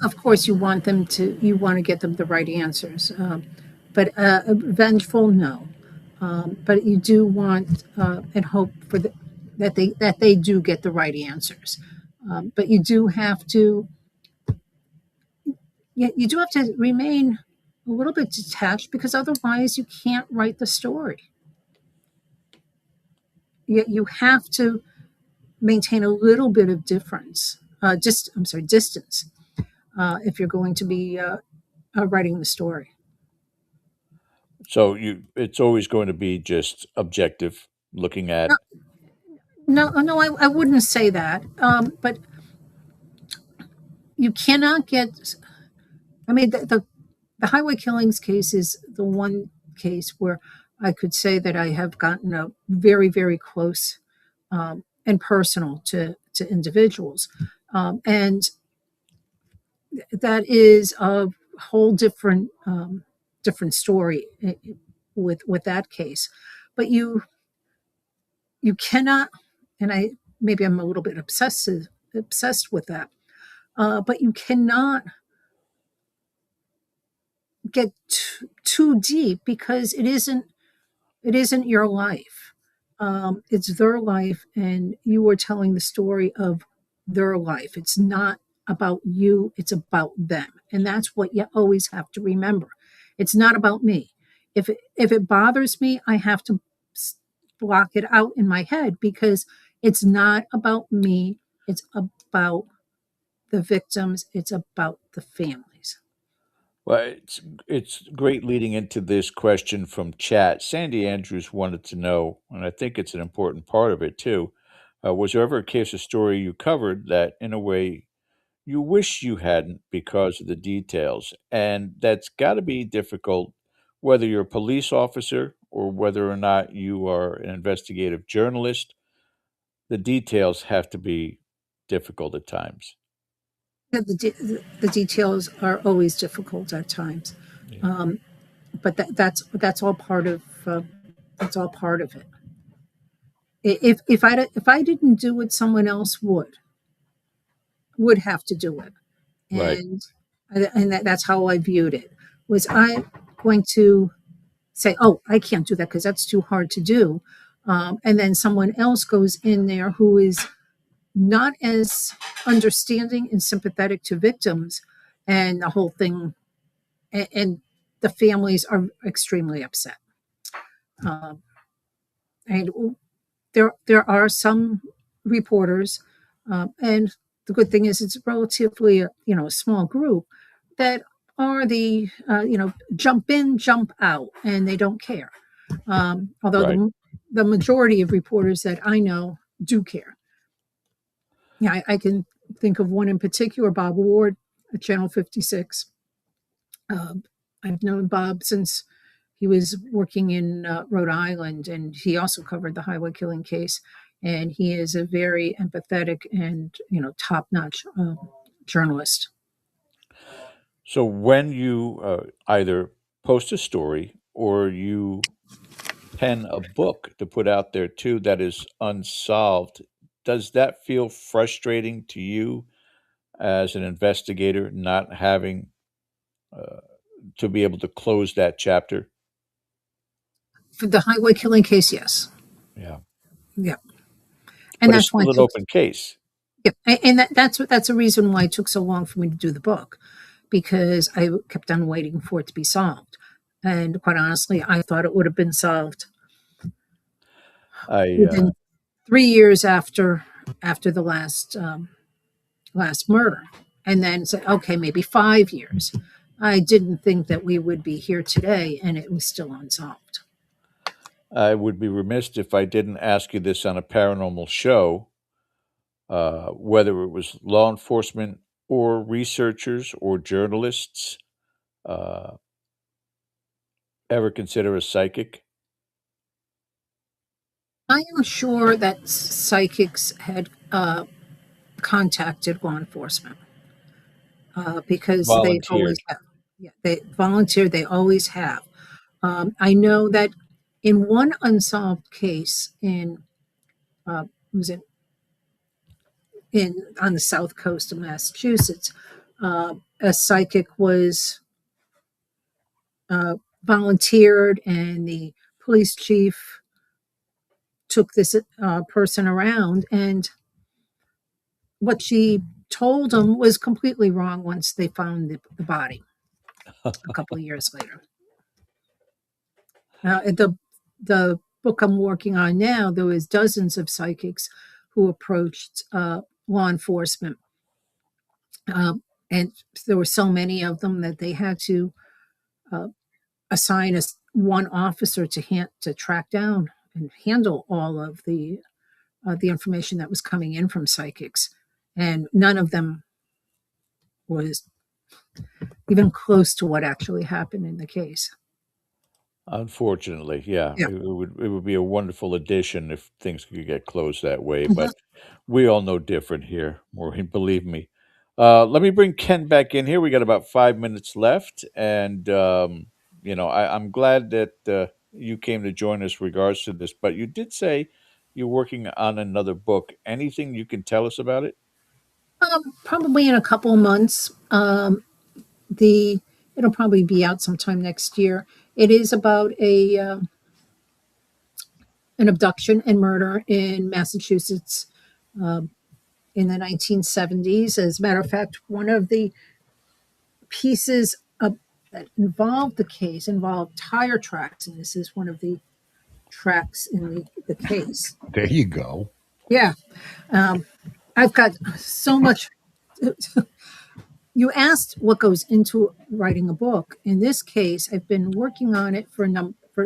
Of course, you want to get them the right answers, but vengeful, no. But you do want and hope that they do get the right answers. But you do have to remain a little bit detached because otherwise you can't write the story. You have to maintain a little bit of difference, distance, if you're going to be writing the story. So it's always going to be just objective, looking No, at no, I wouldn't say that. But you cannot get. I mean, the the highway killings case is the one case where I could say that I have gotten a very, very close and personal to individuals. And that is a whole different story with that case. But you cannot, and I maybe I'm a little bit obsessed with that. But you cannot get too deep because it isn't your life. It's their life, and you are telling the story of their life. It's not about you, it's about them. And that's what you always have to remember. It's not about me. If it bothers me, I have to block it out in my head because it's not about me. It's about the victims. It's about the families. Well, it's great leading into this question from chat. Sandy Andrews wanted to know, and I think it's an important part of it too. Was there ever a case or story you covered that, in a way, you wish you hadn't because of the details? And that's got to be difficult, whether you're a police officer or whether or not you are an investigative journalist. The details have to be difficult at times. The details are always difficult at times, Yeah. but that's all part of that's all part of it. If I didn't do it, someone else would have to do it, Right. and that's how I viewed it. Was I going to say, "Oh, I can't do that because that's too hard to do," and then someone else goes in there who is not as understanding and sympathetic to victims, and the whole thing, and the families are extremely upset. Um, and there are some reporters, and the good thing is it's relatively a small group that are the jump in, jump out, and they don't care. Although Right. the majority of reporters that I know do care. Yeah, I can think of one in particular, Bob Ward at Channel 56. Um, I've known Bob since he was working in Rhode Island, and he also covered the highway killing case. And he is a very empathetic and top-notch journalist. So when you either post a story or you pen a book to put out there too that is unsolved, does that feel frustrating to you as an investigator, not having uh, to be able to close that chapter? For the highway killing case, yes, Yeah, yeah, and but it's that's why still it an took. open case. Yeah, and that's a reason why it took so long for me to do the book, because I kept on waiting for it to be solved. And quite honestly, I thought it would have been solved I within 3 years after the last murder, and then said, okay, maybe 5 years. I didn't think that we would be here today, and it was still unsolved. I would be remiss if I didn't ask you this on a paranormal show, whether it was law enforcement or researchers or journalists uh, ever consider a psychic? I am sure that psychics had contacted law enforcement because they always Volunteered. have. Yeah, they volunteer. They always have. I know that in one unsolved case was it in on the south coast of Massachusetts, a psychic was volunteered, and the police chief took this person around, and what she told him was completely wrong once they found the body a couple of years later. The book I'm working on now, there was dozens of psychics who approached law enforcement, and there were so many of them that they had to uh, assign us one officer to track down and handle all of the information that was coming in from psychics, and none of them was even close to what actually happened in the case. Unfortunately, yeah, Yeah. it would be a wonderful addition if things could get closed that way, but we all know different here, Maureen, believe me. Let me bring Ken back in here. We got about 5 minutes left, and I'm glad that you came to join us regards to this. But you did say you're working on another book. Anything you can tell us about it? Probably in a couple of months. The It'll probably be out sometime next year. It is about a an abduction and murder in Massachusetts in the 1970s. As a matter of fact, one of the pieces that involved the case involved tire tracks, and this is one of the tracks in the case. There you go. Yeah, I've got so much. You asked what goes into writing a book. In this case, I've been working on it for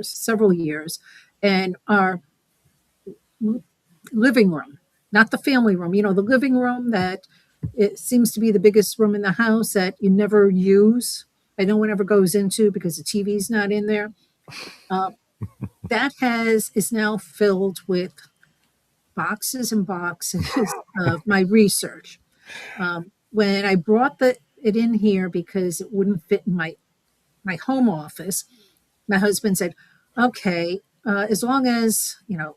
several years, and our living room, not the family room, the living room that it seems to be the biggest room in the house that you never use, and no one ever goes into because the TV's not in there. That is now filled with boxes and boxes of my research. When I brought it in here because it wouldn't fit in my home office, my husband said, "Okay, as long as you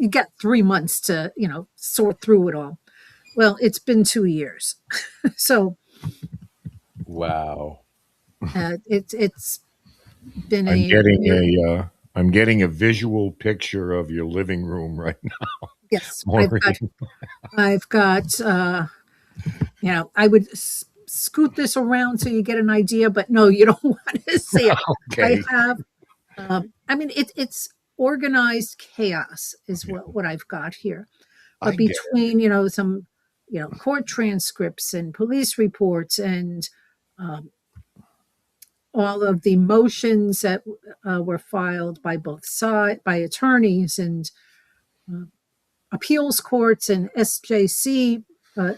got 3 months to sort through it all." Well, it's been 2 years, so Wow. it's been I'm a getting year. I'm getting a visual picture of your living room right now, Yes, Maureen. I've got I would scoot this around so you get an idea, but no, you don't want to see it. I Okay. have, I mean, it's organized chaos is Yeah, what I've got here. I But get it. between, some, court transcripts and police reports and all of the motions that were filed by both side by attorneys and appeals courts and SJC,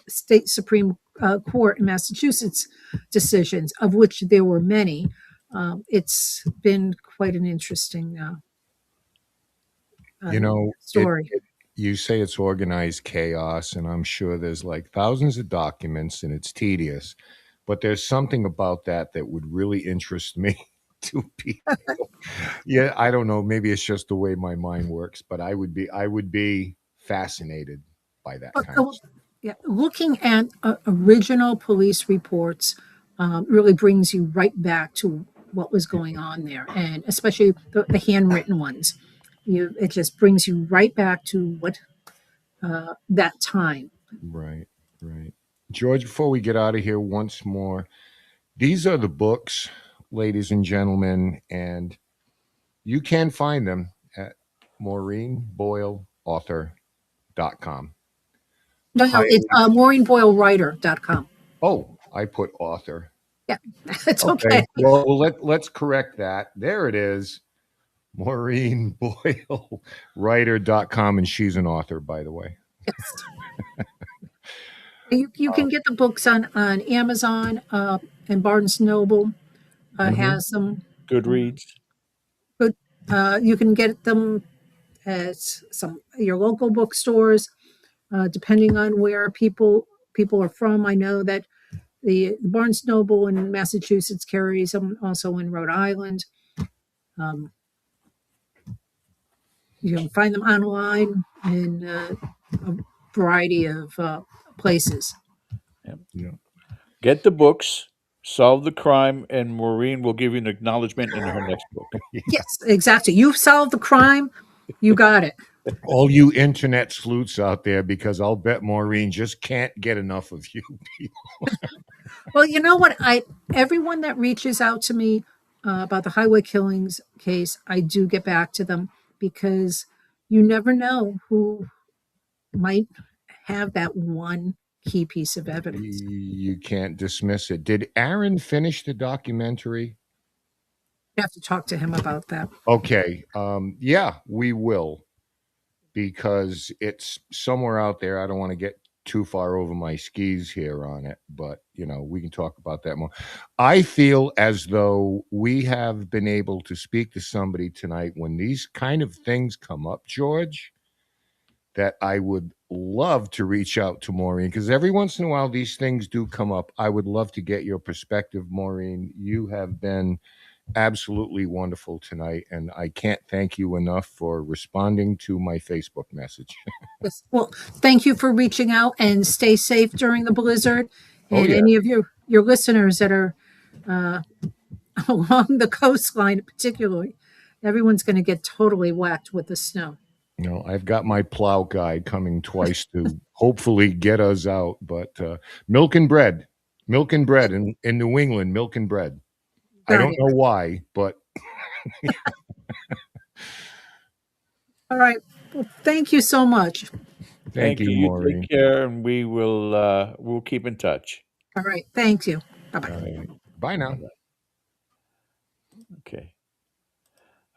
state Supreme Court in Massachusetts decisions, of which there were many. It's been quite an interesting You know, story. you say it's organized chaos, and I'm sure there's like thousands of documents and it's tedious, but there's something about that would really interest me to be. Yeah, I don't know. Maybe it's just the way my mind works, but I would be fascinated by that kind of Oh, stuff. yeah, looking at original police reports really brings you right back to what was going on there, and especially the handwritten ones. It just brings you right back to what that time. Right, right. George, before we get out of here once more, these are the books, ladies and gentlemen, and you can find them at maureenboyleauthor.com. No, it's Highly. MaureenBoyleWriter.com. Oh, I put author. Yeah, it's Okay. okay. Well, let's correct that. There it is. MaureenBoyleWriter.com, and she's an author, by the way. Yes. You can get the books on Amazon, and Barnes Noble Mhm. has them. Goodreads. But you can get them at some your local bookstores, depending on where people are from. I know that the Barnes Noble in Massachusetts carries them, also in Rhode Island. Um, you can find them online in a variety of places. Yep. Yeah. Get the books, solve the crime, and Maureen will give you an acknowledgement in her next book. Yes, exactly. You've solved the crime. You got it. All you internet sleuths out there, because I'll bet Maureen just can't get enough of you. Well, you know what? I Everyone that reaches out to me about the highway killings case, I do get back to them because you never know who might have that one key piece of evidence. You can't dismiss it. Did Aaron finish the documentary? You have to talk to him about that. Okay. Yeah, we will, because it's somewhere out there. I don't want to get too far over my skis here on it, but we can talk about that more. I feel as though we have been able to speak to somebody tonight when these kind of things come up, George, that I would love to reach out to Maureen, because every once in a while these things do come up. I would love to get your perspective, Maureen. You have been absolutely wonderful tonight, and I can't thank you enough for responding to my Facebook message. Yes. Well, thank you for reaching out, and stay safe during the blizzard. Oh, And yeah. any of your listeners that are along the coastline, particularly, everyone's going to get totally whacked with the snow. I've got my plow guy coming twice to hopefully get us out, but milk and bread in New England, milk and bread. I don't know why, but all right. Well, thank you so much. Thank you, Maureen. Take care, and we'll keep in touch. All right. Thank you. Bye-bye. All right. Bye now. Okay.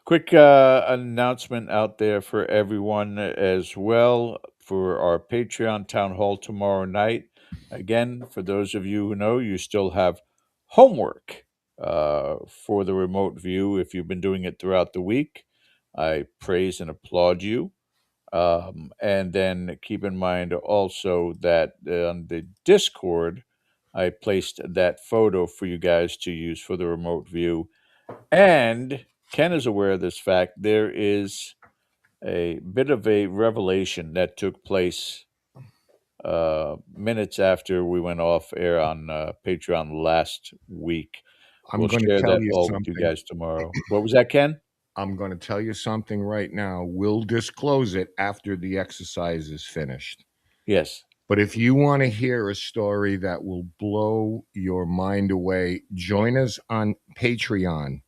Quick announcement out there for everyone as well for our Patreon town hall tomorrow night. Again, for those of you who know, you still have homework for the remote view if you've been doing it throughout the week. I praise and applaud you. And then keep in mind also that on the Discord, I placed that photo for you guys to use for the remote view. And Ken is aware of this fact. There is a bit of a revelation that took place minutes after we went off air on Patreon last week. We'll share that all with you guys tomorrow. What was that, Ken? I'm going to tell you something right now. We'll disclose it after the exercise is finished. Yes. But if you want to hear a story that will blow your mind away, join us on Patreon.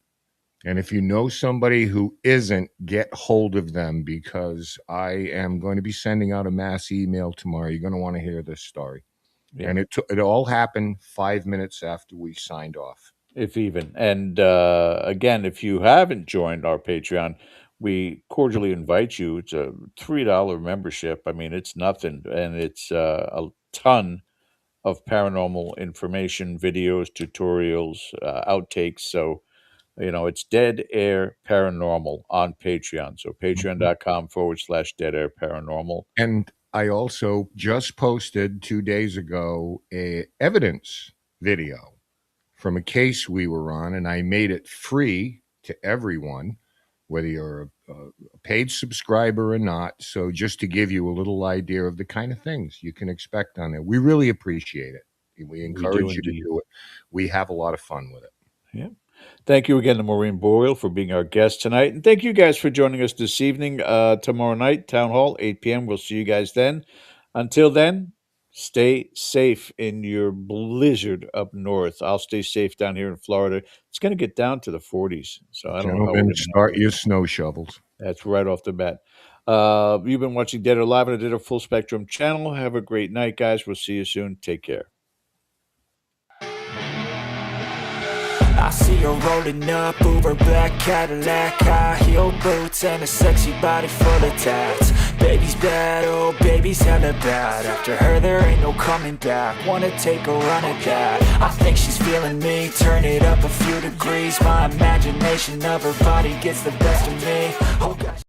And if you know somebody who isn't, get hold of them, because I am going to be sending out a mass email tomorrow. You're going to want to hear this story. Yeah. And it all happened 5 minutes after we signed off. If even. And again, if you haven't joined our Patreon, we cordially invite you. It's a $3 membership. I mean, it's nothing. And it's a ton of paranormal information, videos, tutorials, outtakes. So, it's Dead Air Paranormal on Patreon. So patreon.com/Dead Air Paranormal. And I also just posted 2 days ago a evidence video from a case we were on, and I made it free to everyone, whether you're a paid subscriber or not. So just to give you a little idea of the kind of things you can expect on there. We really appreciate it. We encourage you to do it. We have a lot of fun with it. Yeah. Thank you again to Maureen Boyle for being our guest tonight. And thank you guys for joining us this evening. Tomorrow night, Town Hall, 8 p.m. We'll see you guys then. Until then, stay safe in your blizzard up north. I'll stay safe down here in Florida. It's going to get down to the 40s. So I don't know how we're going to start your snow shovels. That's right off the bat. You've been watching Dead or Alive on the Dead or Full Spectrum channel. Have a great night, guys. We'll see you soon. Take care. I see her rolling up, Uber black Cadillac, high heel boots and a sexy body full of tats. Baby's bad, oh baby's hella bad. After her there ain't no coming back. Wanna take a run at that. I think she's feeling me, turn it up a few degrees. My imagination of her body gets the best of me. Oh gosh.